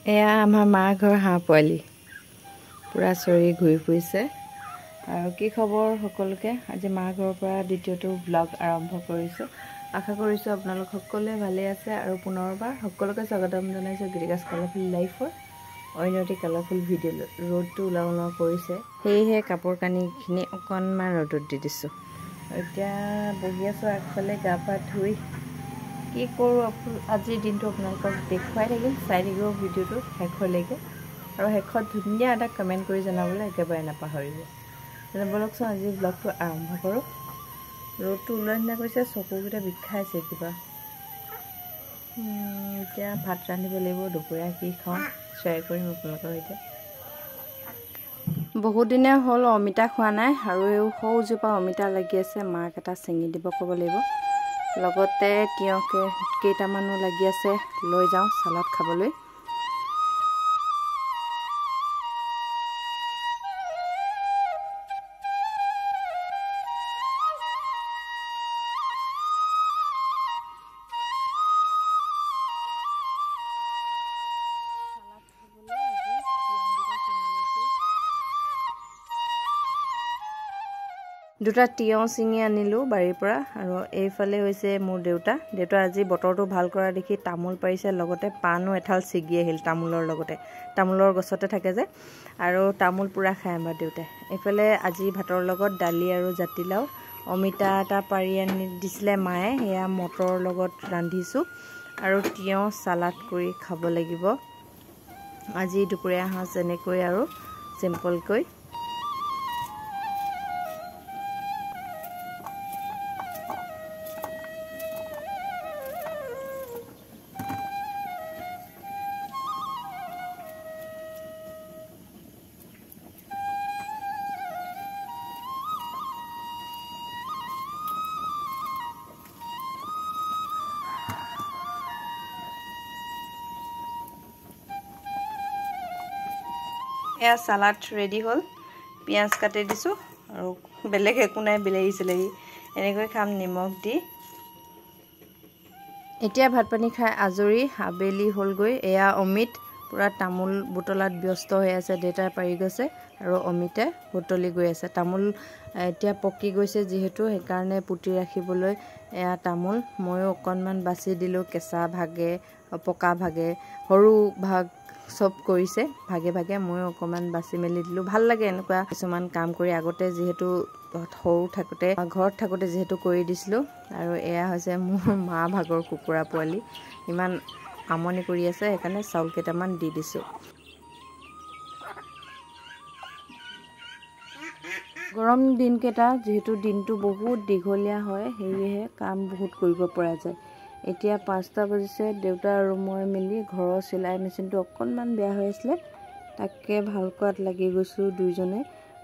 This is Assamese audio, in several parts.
এয়া আমাৰ মা ঘৰ হাঁহ পোৱালি পুৰা চৰি ঘূৰি ফুৰিছে। আৰু কি খবৰ সকলোকে? আজি মা ঘৰৰ পৰা দ্বিতীয়টো ব্লগ আৰম্ভ কৰিছোঁ। আশা কৰিছোঁ আপোনালোক সকলোৱে ভালে আছে আৰু পুনৰবাৰ সকলোকে স্বাগতম জনাইছোঁ গীতিকাছ কালাৰফুল লাইফৰ অন্য এটি কালাৰফুল ভিডিঅ'লৈ। ৰ'দটো ওলাও ওলাও কৰিছে, সেয়েহে কাপোৰ কানিখিনি অকণমান ৰ'দত দি দিছোঁ। এতিয়া বহি আছোঁ আগফালে গা পা ধুই। কি কৰোঁ আজিৰ দিনটো আপোনালোকক দেখুৱাই থাকিম, চাই থাকিব ভিডিঅ'টো শেষলৈকে। আৰু শেষত ধুনীয়া এটা কমেণ্ট কৰি জনাবলৈ একেবাৰে নাপাহৰিব। তেনে বলকচোন আজি ব্লগটো আৰম্ভ কৰোঁ। ৰ'দটো ওলোৱা নিচিনা কৰিছে, চকুকেইটা বিষাইছে কিবা। এতিয়া ভাত ৰান্ধিব লাগিব, দুপৰীয়া কি খাওঁ শ্বেয়াৰ কৰিম আপোনালোকৰ সৈতে। বহুত দিনে হ'ল অমিতা খোৱা নাই আৰু এই সৰুজোপা অমিতা লাগি আছে, মাক এটা ছিঙি দিব ক'ব লাগিব। লগতে তিয়ঁহ কেইটামানো লাগি আছে, লৈ যাওঁ চালাড খাবলৈ। দুটা তিয়ঁহ ছিঙি আনিলোঁ বাৰীৰ পৰা। আৰু এইফালে হৈছে মোৰ দেউতা আজি বতৰটো ভাল কৰা দেখি তামোল পাৰিছে, লগতে পাণো এঠাল ছিগি আহিল তামোলৰ লগতে। তামোলৰ গছতে থাকে যে, আৰু তামোল পূৰা খায় আমাৰ দেউতাই। এইফালে আজি ভাতৰ লগত দালি আৰু জাতিলাও, অমিতা এটা পাৰি আনি দিছিলে মায়ে, সেয়া মটৰৰ লগত ৰান্ধিছোঁ। আৰু তিয়ঁহ চালাড কৰি খাব লাগিব আজি দুপৰীয়া সাঁজ এনেকৈ আৰু চিম্পলকৈ। এয়া চালাড ৰেডি হ'ল, পিঁয়াজ কাটি দিছোঁ আৰু বেলেগ একো নাই, বিলাহী চিলাহী এনেকৈ খাম নিমখ দি। এতিয়া ভাত পানী খাই আজৰি, আবেলি হ'লগৈ। এয়া অমিত পূৰা তামোল বুটলাত ব্যস্ত হৈ আছে, দেউতাই পাৰি গৈছে আৰু অমিতে বুটলি গৈ আছে। তামোল এতিয়া পকি গৈছে যিহেতু, সেইকাৰণে পুতি ৰাখিবলৈ এয়া তামোল ময়ো অকণমান বাছি দিলোঁ, কেঁচা ভাগে পকা ভাগে সৰু ভাগ চব কৰিছে ভাগে ভাগে, ময়ো অকণমান বাছি মেলি দিলোঁ। ভাল লাগে এনেকুৱা কিছুমান কাম কৰি, আগতে যিহেতু সৰু থাকোঁতে ঘৰত থাকোঁতে যিহেতু কৰি দিছিলোঁ। আৰু এয়া হৈছে মোৰ মা ভাগৰ কুকুৰা পোৱালি, ইমান আমনি কৰি আছে, সেইকাৰণে চাউল কেইটামান দি দিছোঁ। গৰম দিনকেইটা যিহেতু দিনটো বহুত দীঘলীয়া হয়, সেয়েহে কাম বহুত কৰিব পৰা যায়। এতিয়া 5টা বাজিছে, দেউতা আৰু মই মিলি ঘৰৰ চিলাই মেচিনটো অকণমান বেয়া হৈ আছিলে, তাকে ভাল কৰাত লাগি গৈছোঁ দুইজনে।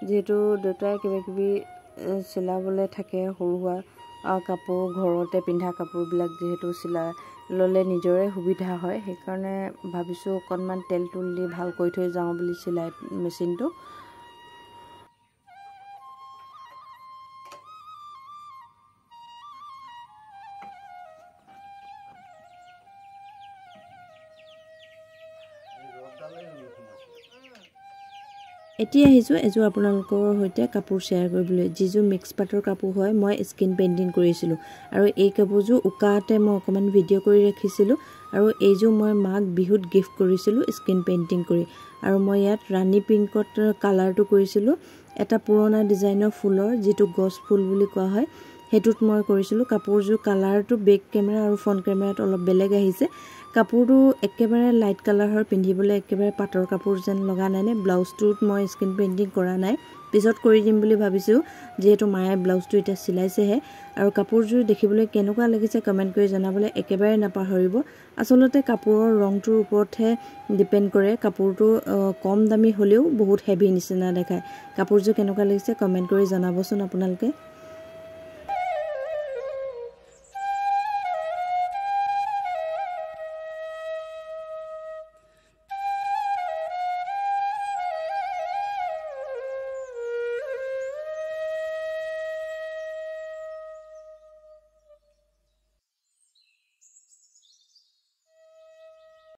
যিহেতু দেউতাই কিবাকিবি চিলাবলৈ থাকে, সৰু সুৰা কাপোৰ, ঘৰতে পিন্ধা কাপোৰবিলাক যিহেতু চিলাই ল'লে নিজৰে সুবিধা হয়, সেইকাৰণে ভাবিছোঁ অকণমান তেল তুল দি ভাল কৰি থৈ যাওঁ বুলি চিলাই মেচিনটো। এতিয়া আহিছোঁ এযোৰ আপোনালোকৰ সৈতে কাপোৰ শ্বেয়াৰ কৰিবলৈ, যিযোৰ মিক্স পাটৰ কাপোৰ হয়। মই স্কিন পেইণ্টিং কৰিছিলোঁ আৰু এই কাপোৰযোৰ উকাতে মই অকণমান ভিডিঅ' কৰি ৰাখিছিলোঁ। আৰু এইযোৰ মই মাক বিহুত গিফ্ট কৰিছিলোঁ স্কিন পেইণ্টিং কৰি। আৰু মই ইয়াত ৰাণী পিংকত কালাৰটো কৰিছিলোঁ, এটা পুৰণা ডিজাইনৰ ফুলৰ যিটো গছ ফুল বুলি কোৱা হয়, সেইটোত মই কৰিছিলোঁ। কাপোৰযোৰ কালাৰটো বেক কেমেৰা আৰু ফ্ৰণ্ট কেমেৰাত অলপ বেলেগ আহিছে। কাপোৰটো একেবাৰে লাইট কালাৰ হয়, পিন্ধিবলৈ একেবাৰে পাটৰ কাপোৰ যেন লগা নাই নে। ব্লাউজটোত মই স্কিন পেইণ্টিং কৰা নাই, পিছত কৰি দিম বুলি ভাবিছোঁ, যিহেতু মায়ে ব্লাউজটো এতিয়া চিলাইছেহে। আৰু কাপোৰযোৰ দেখিবলৈ কেনেকুৱা লাগিছে কমেণ্ট কৰি জনাবলৈ একেবাৰে নাপাহৰিব। আচলতে কাপোৰৰ ৰংটোৰ ওপৰতহে ডিপেণ্ড কৰে, কাপোৰটো কম দামী হ'লেও বহুত হেভি নিচিনা দেখায়। কাপোৰযোৰ কেনেকুৱা লাগিছে কমেণ্ট কৰি জনাবচোন আপোনালোকে।